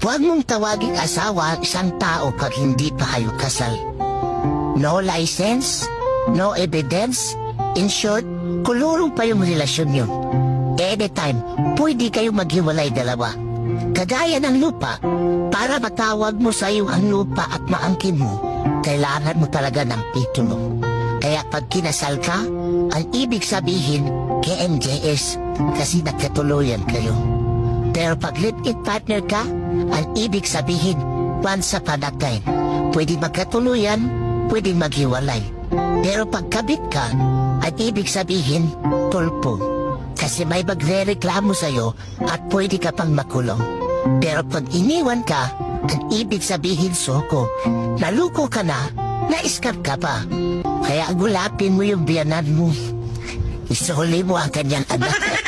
Huwag mong tawaging asawa isang tao pag hindi pa kayo kasal. No license, no evidence. In short, kulurong pa yung relasyon yun. Anytime, pwede kayo maghiwalay dalawa. Kagaya ng lupa, para matawag mo sa iyo ang lupa at maangkin mo, kailangan mo talaga ng titulo. Kaya pag kinasal ka, ang ibig sabihin, KMJS, kasi nagkatuluyan kayo. Pero pag live-in partner ka, ang ibig sabihin, once upon a time, pwede magkatuluyan, pwede maghiwalay. Pero pag kabit ka, ang ibig sabihin, tulpo. Kasi may magre-reklamo sa'yo at pwede ka pang makulong. Pero pag iniwan ka, ang ibig sabihin soko. Naluko ka na, na-scam ka pa. Kaya gulapin mo yung biyanan mo. Isuli mo ang kanyang anak.